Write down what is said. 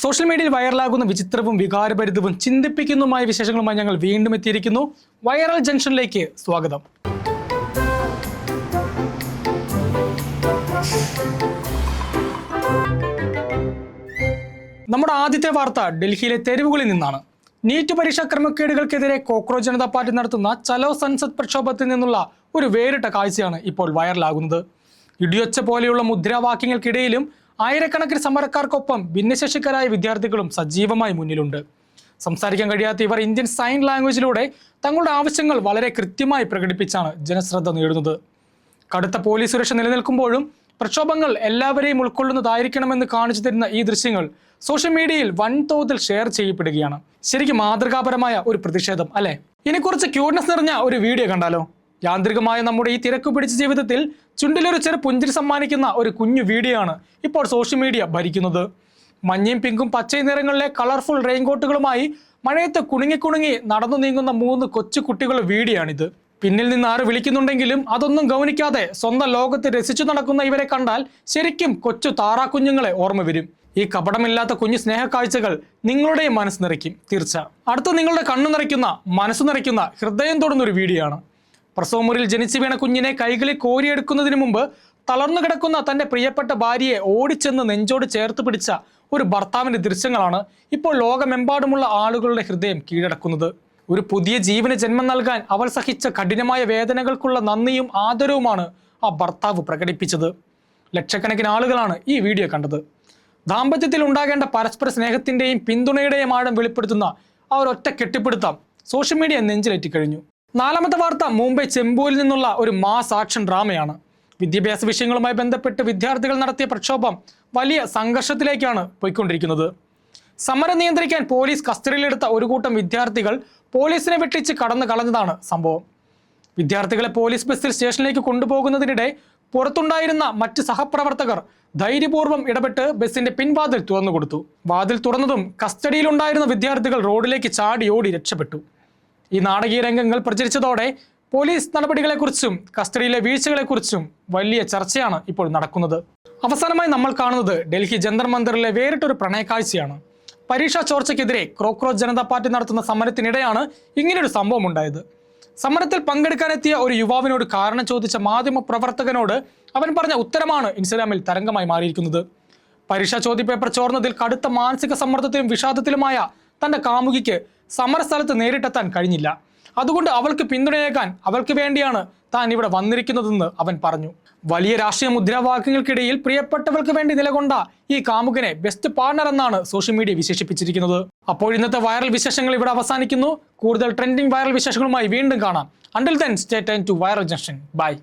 Social മീഡിയയിൽ വൈറലാകുന്ന വിചിത്രവും വികാരഭരിതവും ചിന്തിപ്പിക്കുന്നതുമായ വിശേഷങ്ങളുമായി ഞങ്ങൾ വീണ്ടും എത്തിയിരിക്കുന്നു. വൈറൽ ജംഗ്ഷനിലേക്ക് സ്വാഗതം. നമ്മുടെ ആദ്യത്തെ വാർത്ത ഡൽഹിയിലെ തെരുവുകളിൽ നിന്നാണ്. നീറ്റ് പരീക്ഷാ ക്രമക്കേടുകൾക്കെതിരെ കോക്രോച്ച് ജനതാ പാർട്ടി നടത്തുന്ന ചലോ സൻസദ് പ്രക്ഷോഭത്തിൽ നിന്നുള്ള ഒരു വേറിട്ട കാഴ്ചയാണ് ഇപ്പോൾ വൈറലാകുന്നത്. ഇടിയൊച്ച പോലെയുള്ള മുദ്രാവാക്യങ്ങൾക്കിടയിലും ആയിരക്കണക്കിന് സമരക്കാർക്കൊപ്പം ഭിന്നശേഷിക്കാരായ വിദ്യാർത്ഥികളും സജീവമായി മുന്നിലുണ്ട്. സംസാരിക്കാൻ കഴിയാത്ത ഇവർ ഇന്ത്യൻ സൈൻ ലാംഗ്വേജിലൂടെ തങ്ങളുടെ ആവശ്യങ്ങൾ വളരെ കൃത്യമായി പ്രകടിപ്പിച്ചാണ് ജനശ്രദ്ധ നേടുന്നത്. കടുത്ത പോലീസ് സുരക്ഷ നിലനിൽക്കുമ്പോഴും പ്രക്ഷോഭങ്ങൾ എല്ലാവരെയും ഉൾക്കൊള്ളുന്നതായിരിക്കണമെന്ന് കാണിച്ചു തരുന്ന ഈ ദൃശ്യങ്ങൾ സോഷ്യൽ മീഡിയയിൽ വൻതോതിൽ ഷെയർ ചെയ്യപ്പെടുകയാണ്. ശരിക്കും മാതൃകാപരമായ ഒരു പ്രതിഷേധം അല്ലേ? ഇനി കുറച്ച് ക്യൂട്ട്നെസ് നിറഞ്ഞ ഒരു വീഡിയോ കണ്ടാലോ? യാന്ത്രികമായ നമ്മുടെ ഈ തിരക്ക് പിടിച്ച ജീവിതത്തിൽ ചുണ്ടിലൊരു ചെറു പുഞ്ചിരി സമ്മാനിക്കുന്ന ഒരു കുഞ്ഞു വീഡിയോ ആണ് ഇപ്പോൾ സോഷ്യൽ മീഡിയ ഭരിക്കുന്നത്. മഞ്ഞയും പിങ്കും പച്ചയും നിറങ്ങളിലെ കളർഫുൾ റെയിൻകോട്ടുകളുമായി മഴയത്ത് കുണുങ്ങി നടന്നു നീങ്ങുന്ന 3 കൊച്ചു കുട്ടികളുടെ വീഡിയോ ആണിത്. പിന്നിൽ നിന്ന് ആര് വിളിക്കുന്നുണ്ടെങ്കിലും അതൊന്നും ഗൗനിക്കാതെ സ്വന്തം ലോകത്ത് രസിച്ചു നടക്കുന്ന ഇവരെ കണ്ടാൽ ശരിക്കും കൊച്ചു താറാക്കുഞ്ഞുങ്ങളെ ഓർമ്മ വരും. ഈ കപടമില്ലാത്ത കുഞ്ഞു സ്നേഹക്കാഴ്ചകൾ നിങ്ങളുടെയും മനസ്സ് നിറയ്ക്കും തീർച്ച. അടുത്ത നിങ്ങളുടെ കണ്ണു നിറയ്ക്കുന്ന, മനസ്സ് നിറയ്ക്കുന്ന, ഹൃദയം തൊടുന്ന ഒരു വീഡിയോ ആണ്. പ്രസവമുറിയിൽ ജനിച്ചു വീണ കുഞ്ഞിനെ കൈകളിൽ കോരിയെടുക്കുന്നതിന് മുമ്പ് തളർന്നു കിടക്കുന്ന തന്റെ പ്രിയപ്പെട്ട ഭാര്യയെ ഓടിച്ചെന്ന് നെഞ്ചോട് ചേർത്ത് പിടിച്ച ഒരു ഭർത്താവിന്റെ ദൃശ്യങ്ങളാണ് ഇപ്പോൾ ലോകമെമ്പാടുമുള്ള ആളുകളുടെ ഹൃദയം കീഴടക്കുന്നത്. ഒരു പുതിയ ജീവന് ജന്മം നൽകാൻ അവൾ സഹിച്ച കഠിനമായ വേദനകൾക്കുള്ള നന്ദിയും ആദരവുമാണ് ആ ഭർത്താവ് പ്രകടിപ്പിച്ചത്. ലക്ഷക്കണക്കിന് ആളുകളാണ് ഈ വീഡിയോ കണ്ടത്. ദാമ്പത്യത്തിൽ ഉണ്ടാകേണ്ട പരസ്പര സ്നേഹത്തിന്റെയും പിന്തുണയുടെയും ആഴം വെളിപ്പെടുത്തുന്ന ആ ഒരൊറ്റ കെട്ടിപ്പിടുത്തം സോഷ്യൽ മീഡിയ നെഞ്ചിലേറ്റിക്കഴിഞ്ഞു. 4ാമത്തെ വാർത്ത മുംബൈ ചെമ്പൂരിൽ നിന്നുള്ള ഒരു മാസ് ആക്ഷൻ ഡ്രാമയാണ്. വിദ്യാഭ്യാസ വിഷയങ്ങളുമായി ബന്ധപ്പെട്ട് വിദ്യാർത്ഥികൾ നടത്തിയ പ്രക്ഷോഭം വലിയ സംഘർഷത്തിലേക്കാണ് പോയിക്കൊണ്ടിരിക്കുന്നത്. സമരം നിയന്ത്രിക്കാൻ പോലീസ് കസ്റ്റഡിയിലെടുത്ത ഒരു കൂട്ടം വിദ്യാർത്ഥികൾ പോലീസിനെ വെട്ടിച്ച് കടന്നു കളഞ്ഞതാണ് സംഭവം. വിദ്യാർത്ഥികളെ പോലീസ് ബസ്സിൽ സ്റ്റേഷനിലേക്ക് കൊണ്ടുപോകുന്നതിനിടെ പുറത്തുണ്ടായിരുന്ന മറ്റ് സഹപ്രവർത്തകർ ധൈര്യപൂർവ്വം ഇടപെട്ട് ബസ്സിന്റെ പിൻവാതിൽ തുറന്നു കൊടുത്തു. വാതിൽ തുറന്നതും കസ്റ്റഡിയിലുണ്ടായിരുന്ന വിദ്യാർത്ഥികൾ റോഡിലേക്ക് ചാടി ഓടി രക്ഷപ്പെട്ടു. ഈ നാടകീയ രംഗങ്ങൾ പ്രചരിച്ചതോടെ പോലീസ് നടപടികളെക്കുറിച്ചും കസ്റ്റഡിയിലെ വീഴ്ചകളെക്കുറിച്ചും വലിയ ചർച്ചയാണ് ഇപ്പോൾ നടക്കുന്നത്. അവസാനമായി നമ്മൾ കാണുന്നത് ഡൽഹി ജന്തർ മന്ദിറിലെ വേറിട്ടൊരു പ്രണയക്കാഴ്ചയാണ്. പരീക്ഷാ ചോർച്ചയ്ക്കെതിരെ കോക്രോച്ച് ജനതാ പാർട്ടി നടത്തുന്ന സമരത്തിനിടെയാണ് ഇങ്ങനെയൊരു സംഭവം ഉണ്ടായത്. സമരത്തിൽ പങ്കെടുക്കാനെത്തിയ ഒരു യുവാവിനോട് കാരണം ചോദിച്ച മാധ്യമ പ്രവർത്തകനോട് അവൻ പറഞ്ഞ ഉത്തരമാണ് ഇൻസ്റ്റാഗ്രാമിൽ തരംഗമായി മാറിയിരിക്കുന്നത്. പരീക്ഷാ ചോദ്യപേപ്പർ ചോർന്നതിൽ കടുത്ത മാനസിക സമ്മർദ്ദത്തിലും വിഷാദത്തിലുമായ തന്റെ കാമുകിക്ക് സമരസ്ഥലത്ത് നേരിട്ടെത്താൻ കഴിഞ്ഞില്ല. അതുകൊണ്ട് അവൾക്ക് പിന്തുണയേകാൻ അവൾക്ക് വേണ്ടിയാണ് താൻ ഇവിടെ വന്നിരിക്കുന്നതെന്ന് അവൻ പറഞ്ഞു. വലിയ രാഷ്ട്രീയ മുദ്രാവാക്യങ്ങൾക്കിടയിൽ പ്രിയപ്പെട്ടവൾക്ക് വേണ്ടി നിലകൊണ്ട ഈ കാമുകനെ ബെസ്റ്റ് പാർട്ണർ എന്നാണ് സോഷ്യൽ മീഡിയ വിശേഷിപ്പിച്ചിരിക്കുന്നത്. അപ്പോൾ ഇന്നത്തെ വൈറൽ വിശേഷങ്ങൾ ഇവിടെ അവസാനിക്കുന്നു. കൂടുതൽ ട്രെൻഡിംഗ് വൈറൽ വിശേഷങ്ങളുമായി വീണ്ടും കാണാം. Until then, stay tuned to Viral Junction. Bye.